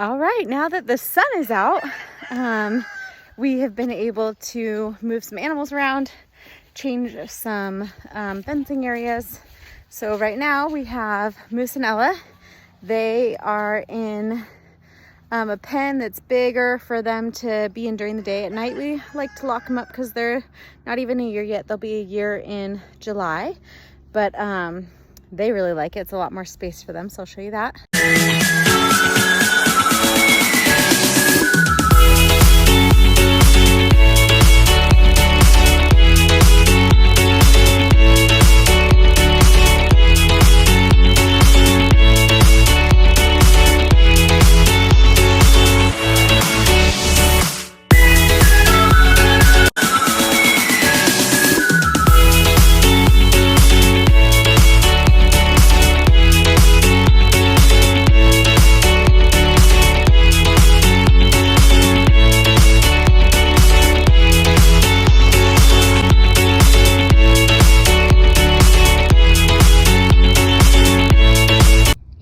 All right, now that the sun is out, we have been able to move some animals around, change some fencing areas. So right now we have Moose and Ella. They are in a pen that's bigger for them to be in during the day. At night we like to lock them up because they're not even a year yet. They'll be a year in July, but they really like it. It's a lot more space for them, so I'll show you that.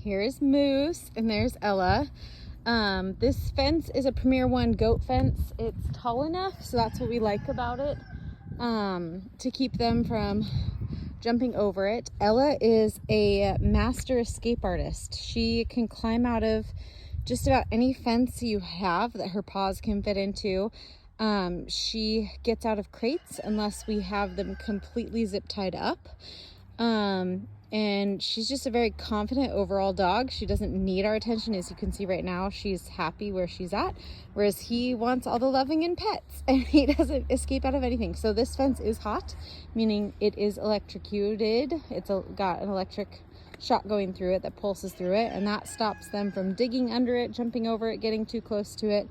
Here's Moose and there's Ella. This fence is a Premier One goat fence. It's tall enough, so that's what we like about it, to keep them from jumping over it. Ella is a master escape artist. She can climb out of just about any fence you have that her paws can fit into. She gets out of crates unless we have them completely zip tied up. And she's just a very confident overall dog. She doesn't need our attention. As you can see right now, she's happy where she's at, whereas he wants all the loving and pets, and he doesn't escape out of anything. So this fence is hot, meaning it is electrocuted. It's got an electric shock going through it that pulses through it, and that stops them from digging under it, jumping over it, getting too close to it.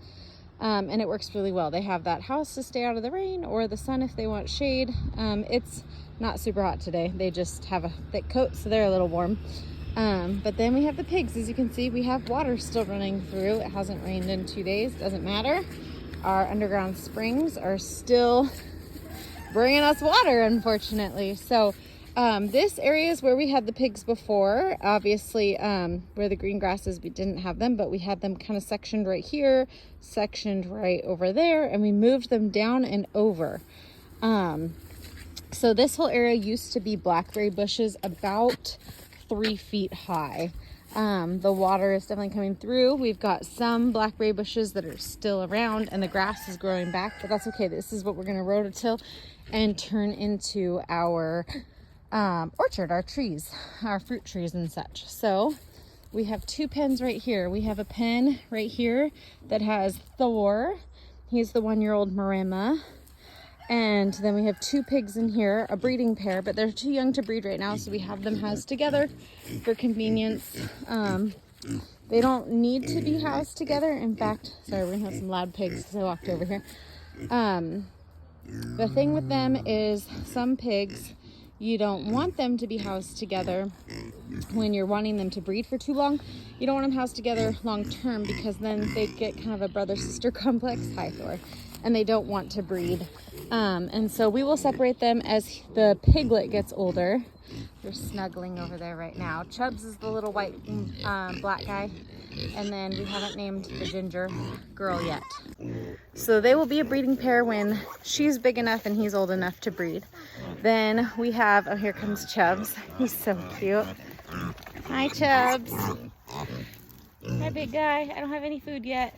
And it works really well. They have that house to stay out of the rain or the sun if they want shade. It's not super hot today. They just have a thick coat, so they're a little warm. But then we have the pigs. As you can see, we have water still running through. It hasn't rained in 2 days. Doesn't matter. Our underground springs are still bringing us water, unfortunately. So this area is where we had the pigs before. Obviously, where the green grasses, we didn't have them, but we had them kind of sectioned right here, sectioned right over there, and we moved them down and over. So this whole area used to be blackberry bushes about 3 feet high. The water is definitely coming through. We've got some blackberry bushes that are still around, and the grass is growing back, but that's okay. This is what we're going to rototill and turn into our orchard, our trees, our fruit trees and such. So we have 2 pens right here. We have a pen right here that has Thor. He's the 1-year-old Maremma. And then we have 2 pigs in here, a breeding pair, but they're too young to breed right now, so we have them housed together for convenience. They don't need to be housed together. In fact, sorry, we're gonna have some loud pigs because I walked over here. The thing with them is some pigs, you don't want them to be housed together when you're wanting them to breed for too long. You don't want them housed together long term because then they get kind of a brother-sister complex, hi Thor, and they don't want to breed. And so we will separate them as the piglet gets older. They're snuggling over there right now. Chubbs is the little white black guy, and then we haven't named the ginger girl yet. So they will be a breeding pair when she's big enough and he's old enough to breed. Then we have, oh, here comes Chubbs. He's so cute. Hi, Chubbs. Hi, big guy. I don't have any food yet.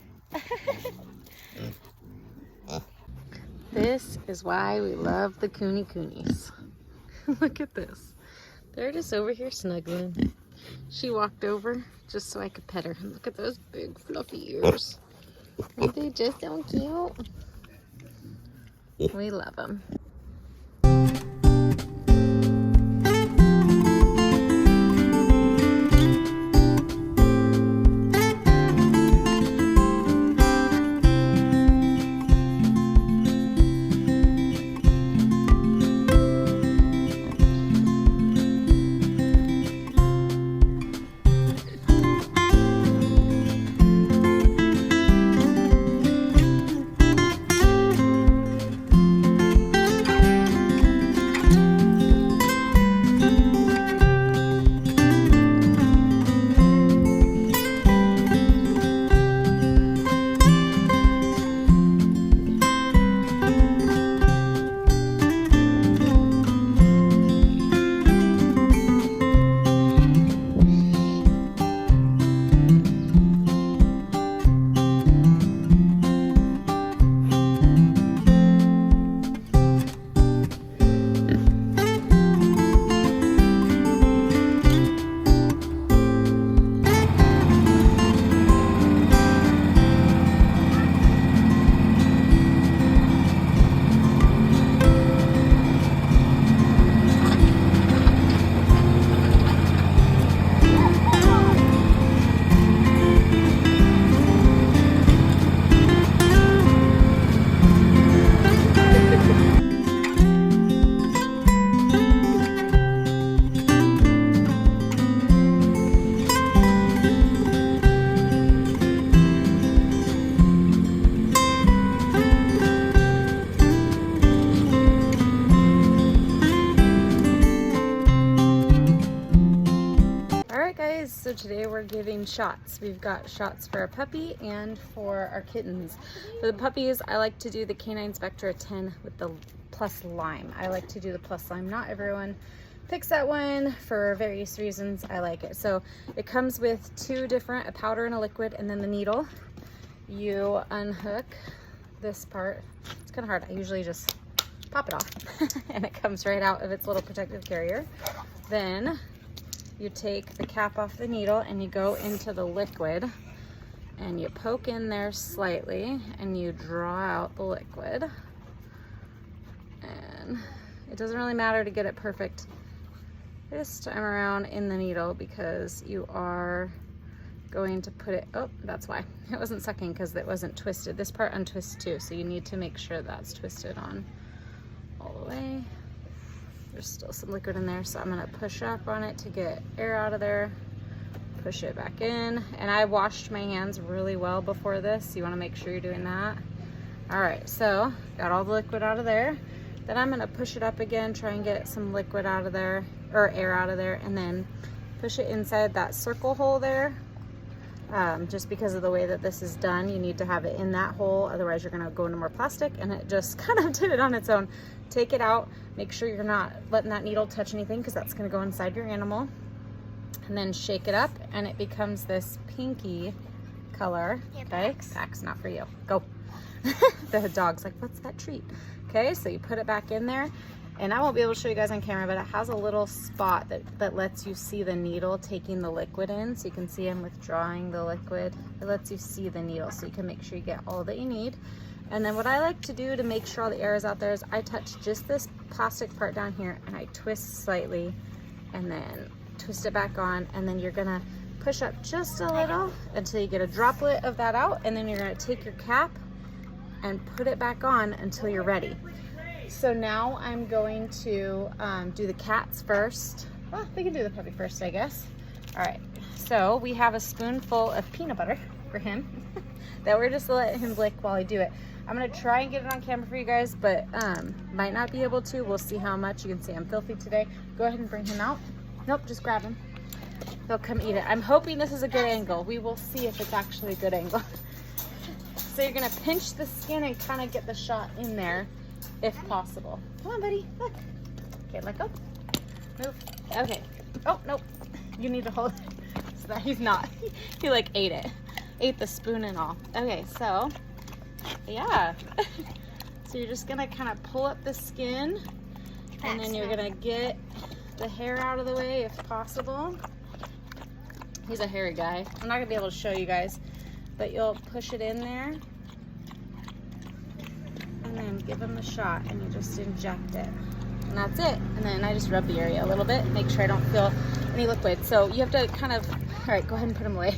This is why we love the coonies. Look at this. They're just over here snuggling. She walked over just so I could pet her. Look at those big fluffy ears. Aren't they just so cute? We love them. today we're giving shots. We've got shots for a puppy and for our kittens. For the puppies, I like to do the Canine Spectra 10 with the plus lime. I like to do the plus lime. Not everyone picks that one for various reasons. I like it. So it comes with two different, a powder and a liquid, and then the needle. You unhook this part. It's kind of hard. I usually just pop it off and it comes right out of its little protective carrier. Then you take the cap off the needle and you go into the liquid and you poke in there slightly and you draw out the liquid. And it doesn't really matter to get it perfect this time around in the needle because you are going to put it, oh, that's why. It wasn't sucking because it wasn't twisted. This part untwists too, so you need to make sure that's twisted on all the way. There's still some liquid in there, so I'm gonna push up on it to get air out of there, push it back in. And I washed my hands really well before this. You wanna make sure you're doing that. All right, so got all the liquid out of there. Then I'm gonna push it up again, try and get some liquid out of there, or air out of there, and then push it inside that circle hole there. Just because of the way that this is done, you need to have it in that hole, otherwise you're gonna go into more plastic, and it just kind of did it on its own. Take it out, make sure you're not letting that needle touch anything because that's gonna go inside your animal. And then shake it up and it becomes this pinky color. Okay, Pax, not for you, go. The dog's like, what's that treat? Okay, so you put it back in there. And I won't be able to show you guys on camera, but it has a little spot that lets you see the needle taking the liquid in. So you can see I'm withdrawing the liquid. It lets you see the needle so you can make sure you get all that you need. And then what I like to do to make sure all the air is out there is I touch just this plastic part down here and I twist slightly and then twist it back on. And then you're gonna push up just a little until you get a droplet of that out. And then you're gonna take your cap and put it back on until you're ready. So now I'm going to do the cats first. Well, we can do the puppy first, I guess. All right, so we have a spoonful of peanut butter for him that we're just letting him lick while I do it. I'm gonna try and get it on camera for you guys, but might not be able to. We'll see how much. You can see I'm filthy today. Go ahead and bring him out. Nope, just grab him. He'll come eat it. I'm hoping this is a good angle. We will see if it's actually a good angle. So you're gonna pinch the skin and kind of get the shot in there if possible. Come on, buddy, look. Okay, let go. Move. Okay. Oh, nope. You need to hold it so that he's not. He like ate it. Ate the spoon and all. Okay, so, yeah. So you're just gonna kind of pull up the skin and then you're gonna get the hair out of the way if possible. He's a hairy guy. I'm not gonna be able to show you guys, but you'll push it in there and then give him the shot and you just inject it. And that's it. And then I just rub the area a little bit, make sure I don't feel any liquid. So you have to kind of, all right, go ahead and put him away.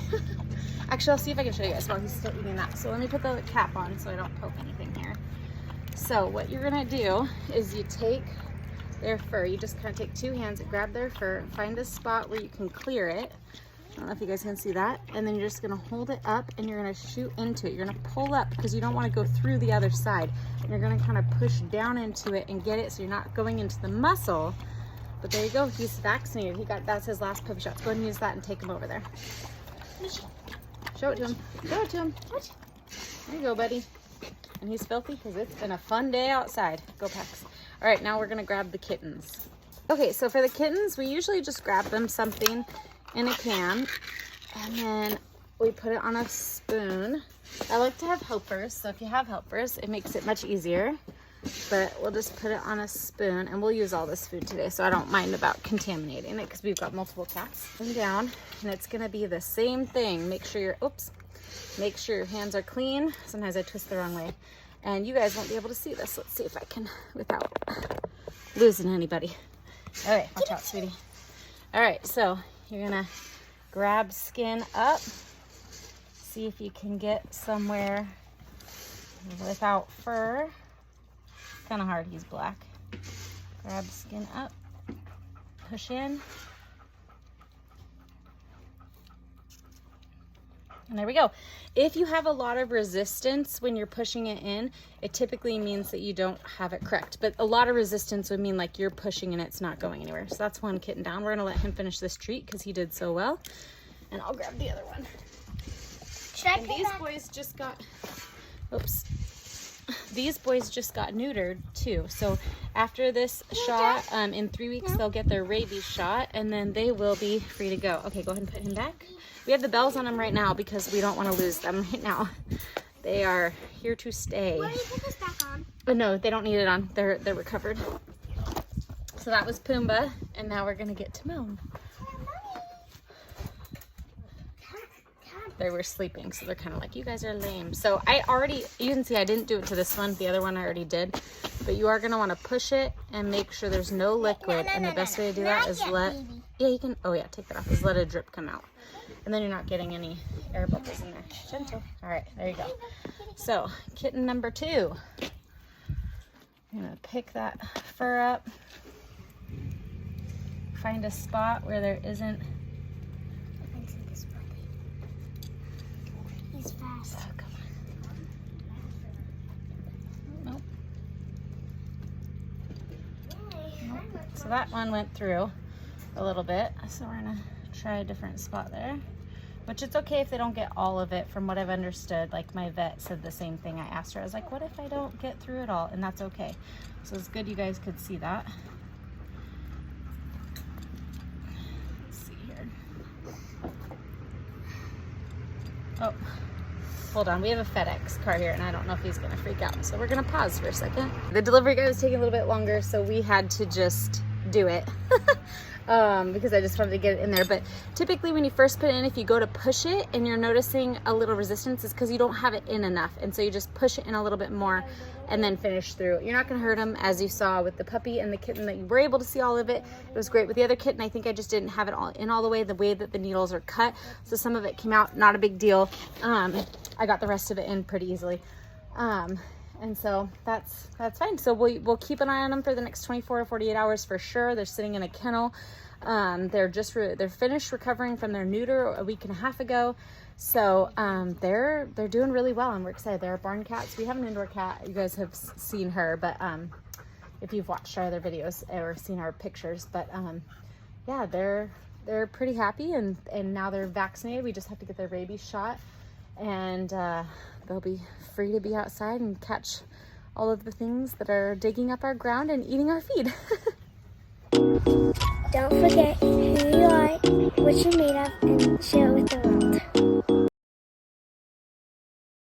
Actually, I'll see if I can show you guys while he's still eating that. So let me put the cap on so I don't poke anything here. So what you're gonna do is you take their fur, you just kind of take two hands and grab their fur, find a spot where you can clear it. I don't know if you guys can see that. And then you're just gonna hold it up and you're gonna shoot into it. You're gonna pull up because you don't wanna go through the other side. And you're gonna kind of push down into it and get it so you're not going into the muscle. But there you go, he's vaccinated. That's his last puppy shot. So go ahead and use that and take him over there. Show it to him, show it to him. There you go, buddy. And he's filthy because it's been a fun day outside. Go Pax. All right, now we're gonna grab the kittens. Okay, so for the kittens, we usually just grab them something in a can and then we put it on a spoon. I like to have helpers, so if you have helpers it makes it much easier, but we'll just put it on a spoon and we'll use all this food today, so I don't mind about contaminating it because we've got multiple cats. And down, and it's gonna be the same thing. Make sure your hands are clean. Sometimes I twist the wrong way and you guys won't be able to see this. Let's see if I can without losing anybody. All right, watch out, sweetie. All right, so you're gonna grab skin up, see if you can get somewhere without fur. Kind of hard, he's black. Grab skin up, push in, and there we go. If you have a lot of resistance when you're pushing it in, it typically means that you don't have it correct. But a lot of resistance would mean like you're pushing and it's not going anywhere. So that's one kitten down. We're gonna let him finish this treat because he did so well. and I'll grab the other one. And these boys just got, oops. These boys just got neutered too. So after this shot, in 3 weeks, they'll get their rabies shot and then they will be free to go. Okay, go ahead and put him back. We have the bells on them right now because we don't want to lose them right now. They are here to stay. Why do you put this back on? Oh, no, they don't need it on. They're recovered. So that was Pumbaa, and now we're gonna get Timon. They were sleeping, so they're kind of like, you guys are lame. So you can see I didn't do it to this one. The other one I already did. But you are gonna want to push it and make sure there's no liquid. And the best way to do that is yeah, you can, oh yeah, take that off, is let a drip come out. And then you're not getting any air bubbles in there. Gentle. All right, there you go. So kitten number 2. I'm gonna pick that fur up. Find a spot where there isn't. He's fast. Oh, come on. Nope. Nope. So that one went through a little bit. So we're gonna try a different spot there. Which it's okay if they don't get all of it, from what I've understood. Like my vet said the same thing. I asked her, I was like, what if I don't get through it all? And that's okay. So it's good you guys could see that. Let's see here. Oh, hold on. We have a FedEx car here and I don't know if he's gonna freak out. So we're gonna pause for a second. The delivery guy was taking a little bit longer, so we had to just do it. Because I just wanted to get it in there. But typically when you first put it in, if you go to push it and you're noticing a little resistance, it's because you don't have it in enough. And so you just push it in a little bit more and then finish through. You're not going to hurt them, as you saw with the puppy and the kitten, that you were able to see all of it. It was great with the other kitten. I think I just didn't have it all the way that the needles are cut. So some of it came out, not a big deal. I got the rest of it in pretty easily. And so that's fine. So we'll keep an eye on them for the next 24 to 48 hours for sure. They're sitting in a kennel. They're finished recovering from their neuter a week and a half ago. So they're doing really well, and we're excited. They're barn cats. We have an indoor cat. You guys have seen her, but if you've watched our other videos or seen our pictures, but yeah, they're pretty happy, and now they're vaccinated. We just have to get their rabies shot, and they'll be free to be outside and catch all of the things that are digging up our ground and eating our feed. Don't forget who you are, what you're made of, and share it with the